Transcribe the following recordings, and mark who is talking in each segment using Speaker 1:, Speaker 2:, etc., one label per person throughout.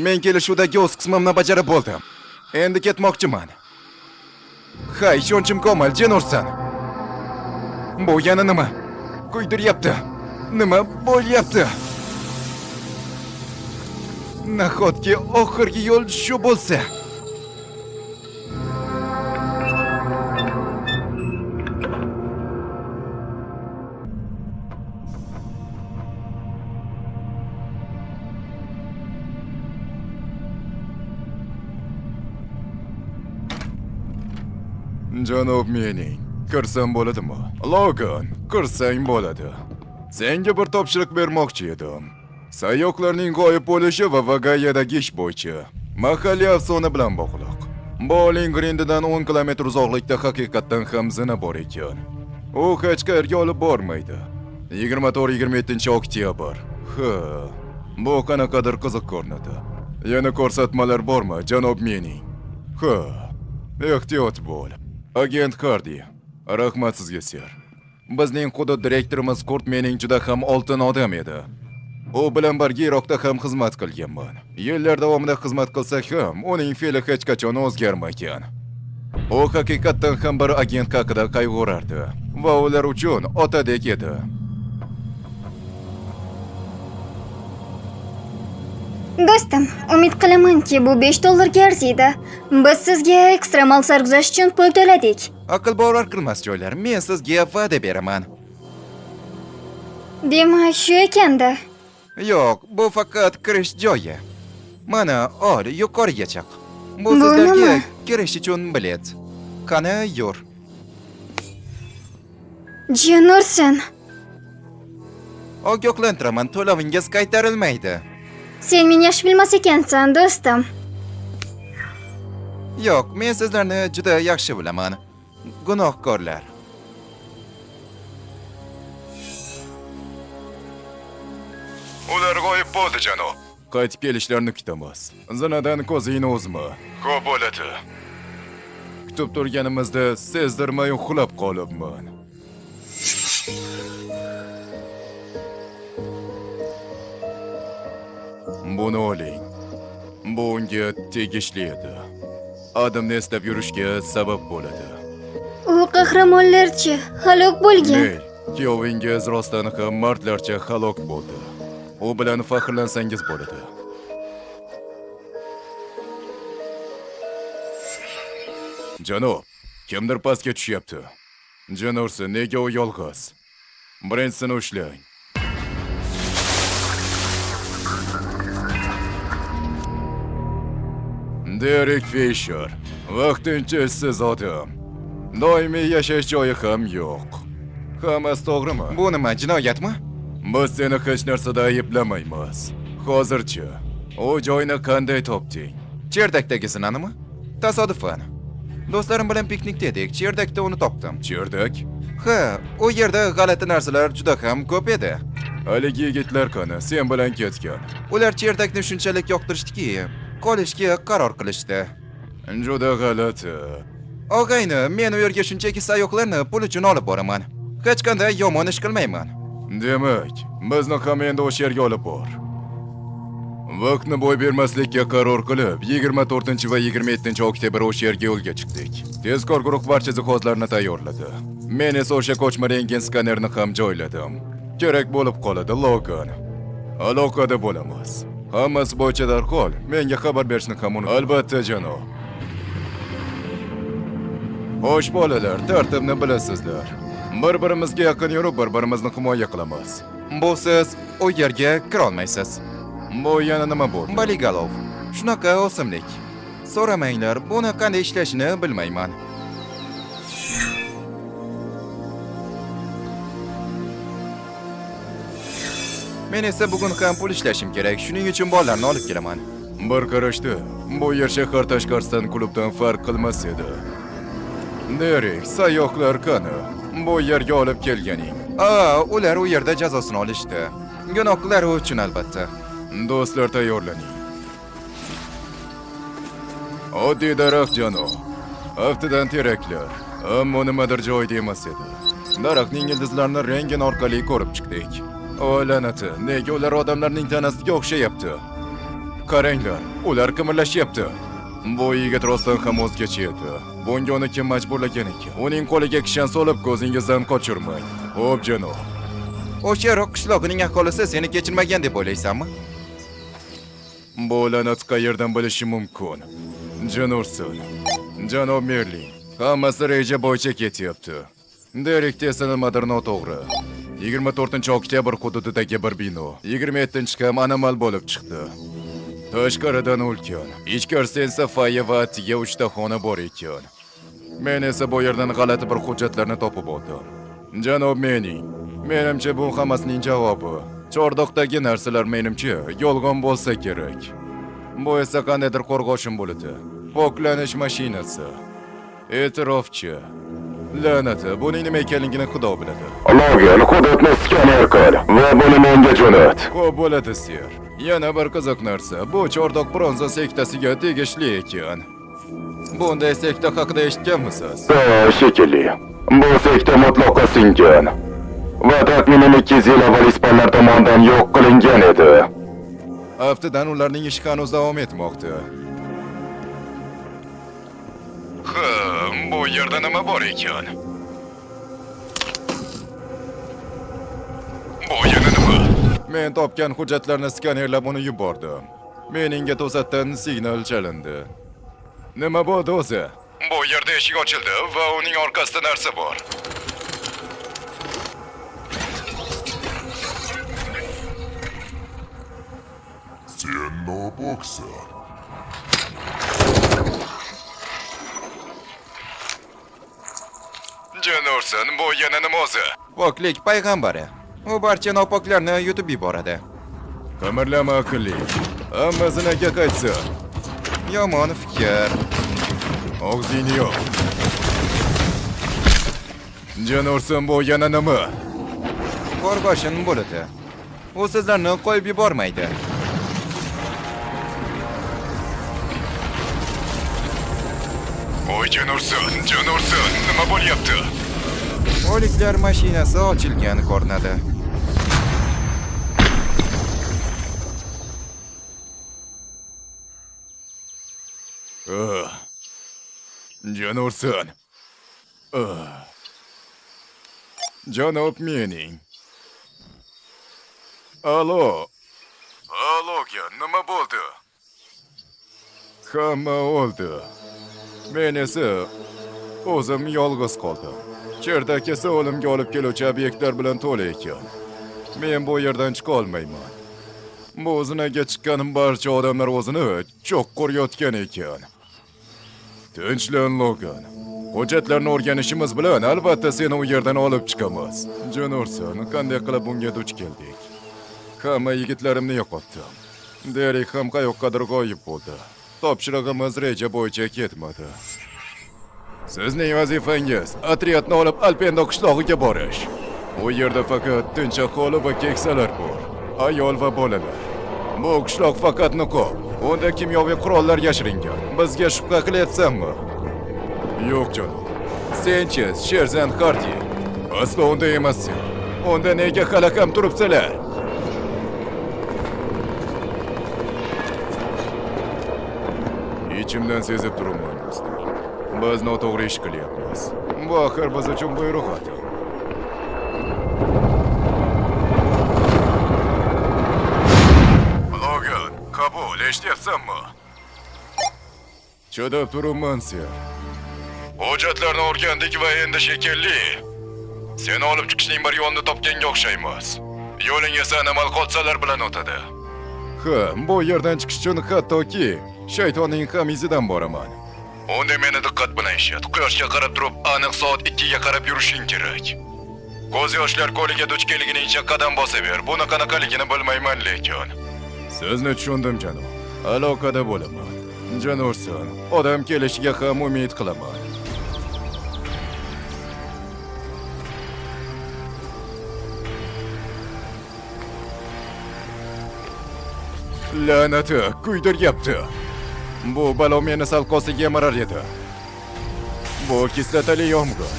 Speaker 1: Men kelishuvdagi o'z qismimni bajarib bo'ldim. Endi ketmoqchiman. Ha, ishonchim komil, Jenursan. Bu yana nima? Kuydiryapti. Nima bo'lyapti? Nahotki oxirgi yo'l shu bo'lsa? Janob mening, kirsam bo'ladimi? Logan, kirsang bo'ladi. Senga bir topshiriq bermoqchi edim. Sayyohlarning g'oyib bo'lishi va Vagayadagi ish bo'yicha mahalliy afsona bilan bog'liq. Bolingrendidan 10 kilometr uzoqlikda haqiqatdan ham zina bor ekan. U hech qayerga olib bormaydi. 24-27 oktyabr. Bu qanaqadir qiziq ko'rinadi. Yana ko'rsatmalar bormi, janob mening? Ehtiyot bo'l. Agent Hardy, rahmat sizga, ser. Bizning hudud direktorimiz Kurt mening juda ham oltin odam edi. U bilan birga Iroqda ham xizmat qilganman. Yillar davomida xizmat qilsak ham, uning fe'li hech qachon o'zgarmagan. U haqiqatdan ham bir agent haqida qayg'urardi va ular uchun otadek edi.
Speaker 2: Do'stim, umid qilamanki bu $5 arziydi. Biz sizga ekstremal sarguzasht uchun pul to'ladik.
Speaker 1: Aql bovar qilmas joylar, men sizga va'da beraman.
Speaker 2: Demak, shu ekanda.
Speaker 1: Yo'q, bu faqat kirish joyi. Mana, ol, yuqoriga chiq. Bu
Speaker 2: Bu
Speaker 1: sizlarga
Speaker 2: nima?
Speaker 1: kirish uchun bilet. Qani, yur.
Speaker 2: Jenursan,
Speaker 1: Ogohlantiraman, to'lovingiz qaytarilmaydi.
Speaker 2: sen meni yaxshi bilmas ekansan, do'stim.
Speaker 1: Yo'q, men sizlarni juda yaxshi bilaman. Gunohkorlar. Ular g'oyib bo'ldi, janob. Qaytib kelishlarini kutamiz. Zinadan ko'zingni uzma. Ko'p bo'ladi. Kutib turganimizda sezdirmay uxlab qolibman. Buni oling. Bu unga tegishli edi. Odamni eslab yurishga sabab bo'ladi.
Speaker 2: U qahramonlarcha halok bo'lgan.
Speaker 1: Ney, kuyovingiz rostdan ham mardlarcha halok bo'ldi. U bilan faxrlansangiz bo'ladi. Janob, kimdir pastga tushyapti. Jenursan, nega u yolg'iz? Birinchini ushlang. Derek Fisher, vaqtincha ishsiz odam. Doimiy yashash joyi ham yo'q. Hammasi to'g'rimi? Bu nima, jinoyatmi? Biz seni hech narsada ayblamaymiz. Hozircha, u joyni qanday topding? Cherdakdagi zinanimi? Tasodifan. Do'stlarim bilan piknikda edik, Cherdakda uni topdim. Cherdak? Ha, u yerda g'alati narsalar juda ham ko'p edi. Haligi yigitlar qani, sen bilan ketgan. Ular Cherdakni shunchalik yoqtirishdiki, qolishga qaror qilishdi. Juda g'alati. Og'ayni, men u yerga shunchaki sayyohlarni pul uchun olib boraman. Hech qanday yomon ish qilmayman. Demak, bizni ham endi o'sha yerga olib bor. Vaqtni bo'y bermaslikka qaror qilib, 24 va 27 oktyabr o'sha yerga yo'lga chiqdik. Tezkor guruh barcha jihozlarni tayyorladi. Men esa o'sha ko'chma rentgen skanerni ham joyladim. Kerak bo'lib qoladi, Logan. Aloqada bo'lamiz. Hammasi bo'yicha darhol menga xabar berishni ham unutmang. Albatta, janob. Xo'sh bolalar, tartibni bilasizlar. Bir-birimizga yaqin yurib, bir-birimizni himoya qilamiz. Bu siz u yerga kira olmaysiz. Bu yana nima bo'ldi? Baligalov. Shunaqa o'simlik. So'ramanglar, buni qanday ishlashini bilmayman. Men esa bugun ham pul ishlashim kerak. Shuning uchun bolalarni olib kelaman. Bir qarashda, bu yer shahar tashqarisidan klubdan farq qilmas edi. Derek, sayyohlar qani? Bu yerga olib kelganing. Ular u yerda jazosini olishdi. Gunohlari uchun albatta. Do'stlar, tayyorlaning. Oddiy daraxt, janob. Aftidan teraklar. Ammo nimadir joyida emas edi. Daraxtning ildizlarini rentgen orqali ko'rib chiqdik. O la'nati, nega ular odamlarning tanasiga o'xshayapti? Qaranglar, ular qimirlashyapti. Bu yigit rostdan ham o'zgacha edi. Bunga uni kim majburlagan ekan? Uning qo'liga kishan solib ko'zingizdan qochirmang. Xo'p, janob. O'sha roq qishlog'ining aholisi seni kechirmagan deb o'ylaysanmi? Bu la'nat qayerdan bilishi mumkin? Janurson, janob Merlin, hammasi reja bo'yicha ketyapti. Derek esa nimadir noto'g'ri. 24-oktyabr hududidagi bir bino 27-kam anomal bo'lib chiqdi. Tashqaridan ulkan, ichkarisi esa foye va atiga 3 ta xona bor ekan. Men esa bu yerdan g'alati bir hujjatlarni topib oldim. Janob Mening, menimcha bu hammasining javobi. Chordoqdagi narsalar menimcha yolg'on bo'lsa kerak. Bu esa qandaydir qo'rg'oshin bo'ladi. Poklanish mashinasi. E'tirofchi. La'nati, buning nima ekanligini Xudo biladi.
Speaker 3: Logan, hududni skaner qil va buni menga jo'nat.
Speaker 1: Xo'p bo'ladi, ser. Yana bir qiziq narsa, bu Chordoq bronza sektasiga tegishli ekan. Bunday sekta haqida eshitganmisiz?
Speaker 3: Shekilli. Bu sekta mutlaqo singan va taxminan 200 yil avval ispanlar tomonidan yo'q qilingan edi.
Speaker 1: Haftadan ularning ishi hanuz davom etmoqda. Bu yerda nima bor ekan? Bu yana nima? Men topgan hujjatlarni skanerlab uni yubordim. Meningga to'satdan signal chalindi. Nima bo'ldi o'zi? Bu yerda eshik ochildi va uning orqasida narsa bor.
Speaker 4: Sen noboksan.
Speaker 1: Janurson, bu yana nima o'zi? Poklik payg'ambari. U barcha nopoklarni yutib yuboradi. Qimirlama aqlli. Hammasiga qaytsin. Yomon fikr. Og'zingni yop. Janurson, bu yana nima? Qo'rg'oshin bo'ladi. U sizlarni qo'yib yubormaydi. Oy Janurson, nima bo'lyapti? O'liklar mashinasi ochilgan ko'rinadi. Janurson. Janob Mening. Alo, nima bo'ldi? Hamma o'ldi. Men esa o'zim yolg'iz qoldim. Cherdak esa o'limga olib keluvchi obyektlar bilan to'la ekan. Men bu yerdan chiqa olmayman. Bu zinaga chiqqanim barcha odamlar o'zini cho'q ko'rayotgan ekan. Tinchlan, Logan. Hujjatlarni o'rganishimiz bilan albatta seni u yerdan olib chiqamiz. Janurson, qanday qilib bunga duch keldik? Hamma yigitlarimni yo'qotdim. Derek ham qayoqqadir g'oyib bo'ldi. Topshirig'imiz reja bo'yicha ketmadi. Sizning vazifangiz otryadni olib Alpendo qishlog'iga borish. U yerda faqat tinch aholi va keksalar bor. Ayol va bolalar. Bu qishloq faqat niqob. Unda kimyoviy qurollar yashiringan. Bizga shubha qilyapsanmi? Yo'q janob. Senchi, Sherzand Hardi. Aslo unday emassan. Unda nega halaqam turibsizlar? İçimden sezib turibman do'stlar. Biz noto'g'ri ish qilyapmiz. Bu axir biz uchun buyruq edi. Logan, qabul, eshityapsanmi? Chidab turibman sen. Hujjatlarni o'rgandik va endi shekilli. Seni olib chiqishning bir yo'lini topganga o'xshaymiz. Yo'ling esa anomal hodisalar bilan o'tadi. Ha, bu yerdan chiqish uchun hattoki shaytonning ham izidan boraman. Unda meni diqqat bilan eshit. Quyoshga qarab turib, aniq soat 2 ga qarab yurishing kerak. Ko'z yoshlar ko'liga duch kelgunicha qadam bosaver. Buni qanaqaligini bilmayman lekin. Sizni tushundim janob. Aloqada bo'laman. Janurson, odam kelishiga ham umid qilaman. La'nati, kuydiryapti. Bu balo meni salqosiga yamarar edi. Bu kislotali yomg'ir.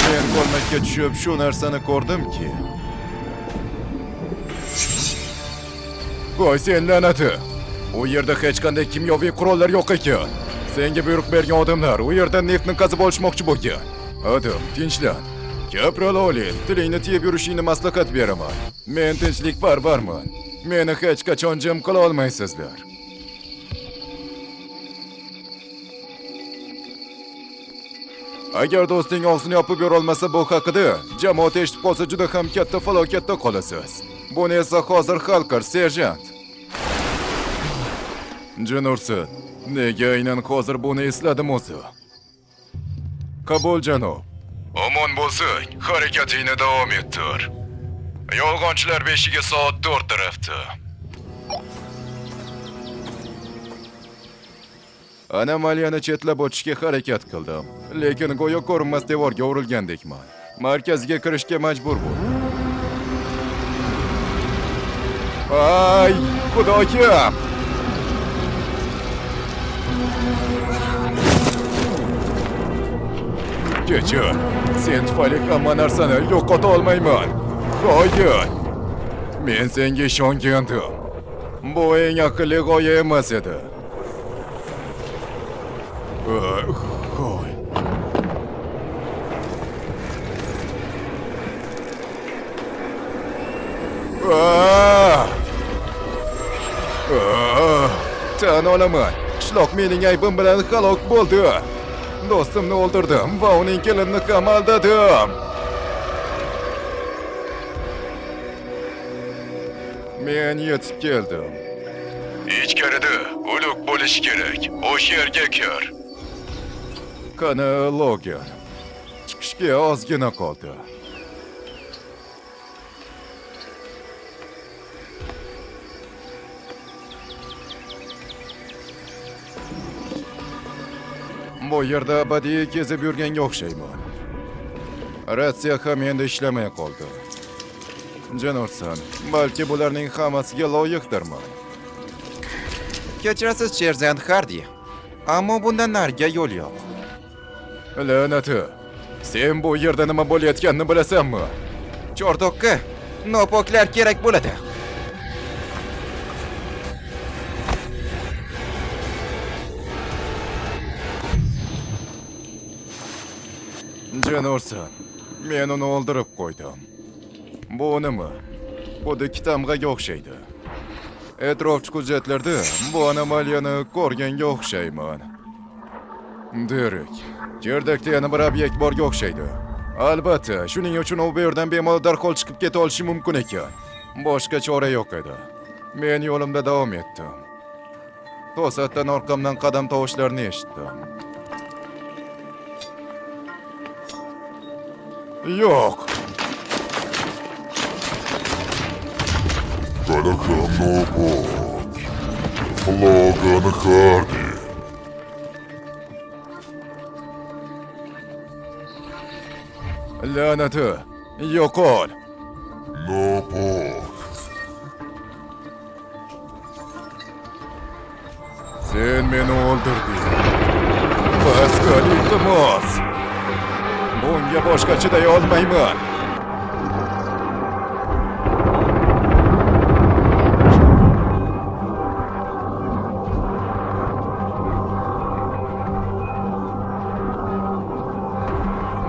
Speaker 1: Men ko'lmakka tushib shu narsani ko'rdimki. Voy sen la'nati. U yerda hech qanday kimyoviy qurollar yo'q ekan. Senga buyruq bergan odamlar u yerda neftni qazib olishmoqchi bo'lgan. Adam, tinchlan. Gapirol olin, tilingni tiyib yurishingni maslahat beraman. Men tinchlikparvarman. Meni hech qachon jim qila olmaysizlar. Agar do'sting og'zini yopib yura olmasa bu haqida, jamoat eshitib qolsa juda ham katta falokatda qolasiz. Buni esa hozir hal qil, serjant. Janursin, nega aynan hozir buni esladim o'zi? Qabul janob. Omon bo'lsang, harakatingni davom ettir. Yolg'onchilar beshiga soat 4 tarafda. Anomaliyani chetlab o'tishga harakat qildim, lekin go'yo ko'rinmas devorga urilgandekman. Markazga kirishga majbur bo'ldim. Ay, xudoyim! Kechir, sen tufayli hamma narsani yo'qota olmayman. Xo'yin. Men senga ishongandim. Bu eng aqlli g'oya emas edi. Xo'y. Tan olaman. Qishloq mening aybim bilan halok bo'ldi. Do'stimni o'ldirdim va uning kelinini ham aldadim. Men yetib keldim. Ichkarida o'lik bo'lish kerak. O'sha yerga kir. Qani Logan. Chiqishga ozgina qoldi. Bu yerda abadiy kezib yurganga o'xshayman. Ratsiya ham endi ishlamay qoldi. Janursan, balki bularning hammasiga loyiqdirman.
Speaker 5: Kechirasiz, Sherzand Hardi. Ammo bundan nariga yo'l yo'q.
Speaker 1: La'nati. Sen bu yerda nima bo'layotganini bilasanmi?
Speaker 5: Chortoqqa nopoklar kerak bo'ladi.
Speaker 1: Janursan, men uni o'ldirib qo'ydim. Bu nima? Bu tamg'aga o'xshaydi. Etrofchi hujjatlarda bu anomaliyani ko'rganga o'xshayman. Derek, Cherdakda yana bir obyekt borga o'xshaydi. Albatta, shuning uchun u bu yerdan bemalol darhol chiqib keta olishi mumkin ekan. Boshqa chora yo'q edi. Men yo'limda davom etdim. To'satdan orqamdan qadam tovushlarini eshitdim. Yo'q.
Speaker 4: Qanaqa nopok. Logan Hardi.
Speaker 1: La'nati, yo'qol.
Speaker 4: Nopok.
Speaker 1: Sen meni o'ldirding. Pascal, iltimos. Bunga boshqa chiday olmayman.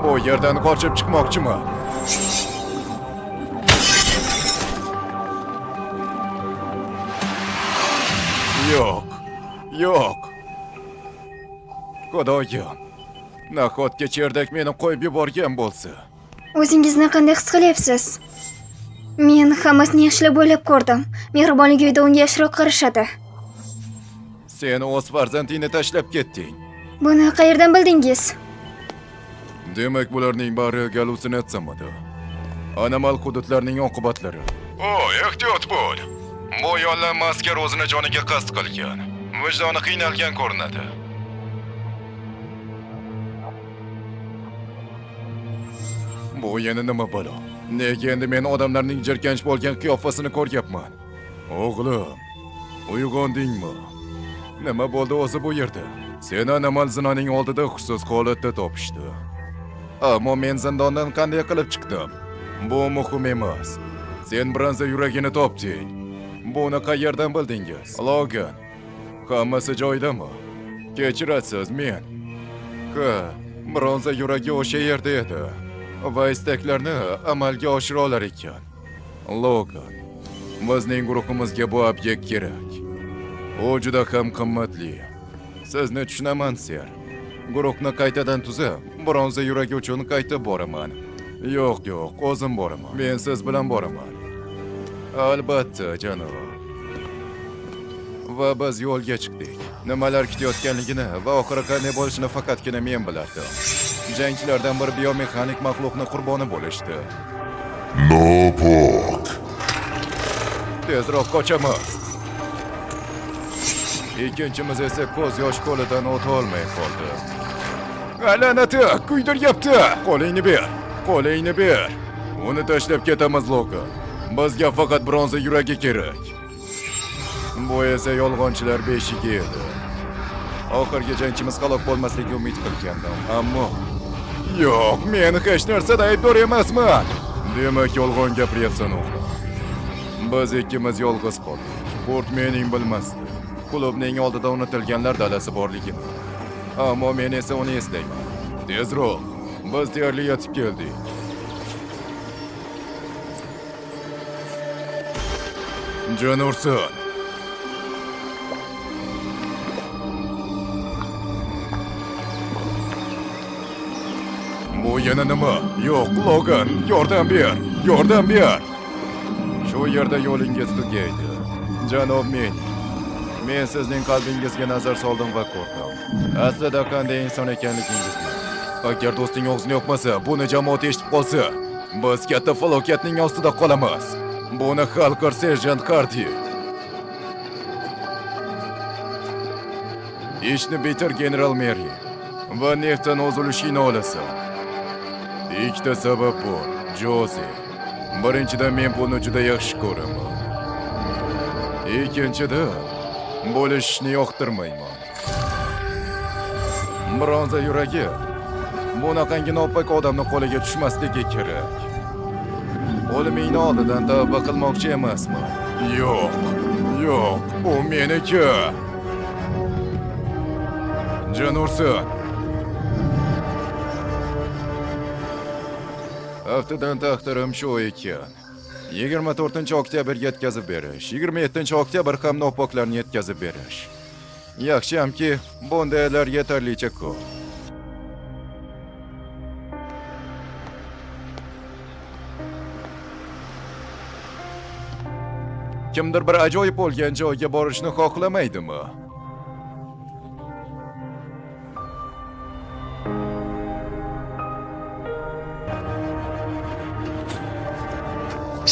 Speaker 1: Bu yerdan qochib chiqmoqchiman. Yo'q. Yo'q. Xudoyim. Nahotki Cherdak meni qo'yib yuborgan bo'lsa.
Speaker 2: O'zingizni qanday his qilyapsiz? Men hammasini yaxshilab o'ylab ko'rdim. Mehribonlik uyida unga yaxshiroq qarashadi.
Speaker 1: Sen o'z farzandingni tashlab ketding.
Speaker 2: Buni qayerdan bildingiz?
Speaker 1: Demak, bularning bari gallyutsinatsiyamidi. Anomal hududlarning oqibatlari. Ehtiyot bo'l. Bu yollanma askar o'zini joniga qasd qilgan. Vijdoni qiynalgan ko'rinadi. Bu yana nima balo? Nega endi men odamlarning jirkanch bo'lgan qiyofasini ko'ryapman? O'g'lim, uyg'ondingmi? Nima bo'ldi o'zi bu yerda? Seni anomal zinoning oldida xusus holatda topishdi. Ammo men zindondan qanday qilib chiqdim? Bu muhim emas. Sen bronza yuragini topding. Buni qayerdan bildingiz? Logan. Hammasi joyidami? Kechirasiz men. Ha, bronza yuragi o'sha yerda edi. Va istaklarni amalga oshira olar ekan. Logan, bizning guruhimizga bu obyekt kerak. U juda ham qimmatli. Sizni tushunaman, ser. Guruhni qaytadan tuzib, bronza yuragi uchun qaytib boraman. Yo'q, o'zim boraman. Men siz bilan boraman. Albatta, janob. Va biz yo'lga chiqdik. Nimalar kutayotganligini va oxiri qanday bo'lishini faqatgina men bilardim. Jangchilardan bir biomexanik maxluqni qurboni bo'lishdi.
Speaker 4: Nopok.
Speaker 1: Tezroq qochamiz. Ikkinchimiz esa ko'z yosh qo'lidan o'ta olmay qoldi. La'nati, kuydiryapti. Qo'lingni ber. Qo'lingni ber. Uni tashlab ketamiz, Logan. Bizga faqat bronza yuragi kerak. Bu esa yolg'onchilar beshigi edi. Oxirgi jangchimiz halok bo'lmasligiga umid qilgandim, ammo yo'q, men hech narsada aybdor emasman. Demak, yolg'on gapiryapsan, o'g'lim. Biz ikkimiz yolg'iz qoldik. Kurt mening bilmasdi. Klubning oldida unutilganlar dalasi borligini. Ammo men esa uni eslayman. Tezroq, biz deyarli yetib keldik. Jon ursin. Bu yana nima? Yo'q, Logan, yordam ber. Yordam ber. Shu yerda yo'lingiz tugaydi. Janob men sizning qalbingizga nazar soldim va ko'rdim. Aslida qanday inson ekanligingizni. Agar do'sting og'zini yopmasa, buni jamoat eshitib qolsa, biz katta falokatning ostida qolamiz. Buni hal qil, serjant Hardy. Ishni bitir, general Meri. Va neftdan uzilishini olasan. Ikkita sabab bor, Joze. Birinchidan, men buni juda yaxshi ko'raman. Ikkinchidan, bo'lishni yoqtirmayman. Bronza yuragi bunaqangi nopok odamning qo'liga tushmasligi kerak. O'limingni oldidan tavba qilmoqchi emasman. Yo'q, u meniki. Jon ursin. Haftadan taqdirim shu ekan. 24-oktyabrga yetkazib berish, 27-oktyabr ham nopoklarni yetkazib berish. Yaxshiyamki, bundaylar yetarlicha ko'p. Kimdir bir ajoyib bo'lgan joyga borishni xohlamaydimi?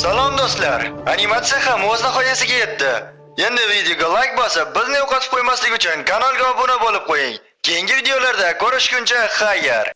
Speaker 6: Salom do'stlar, animatsiya ham o'z nihoyasiga yetdi. Endi videoga like bosib, bizni yo'qotib qo'ymaslik uchun kanalga obuna bo'lib qo'ying. Keyingi videolarda ko'rishguncha xayr.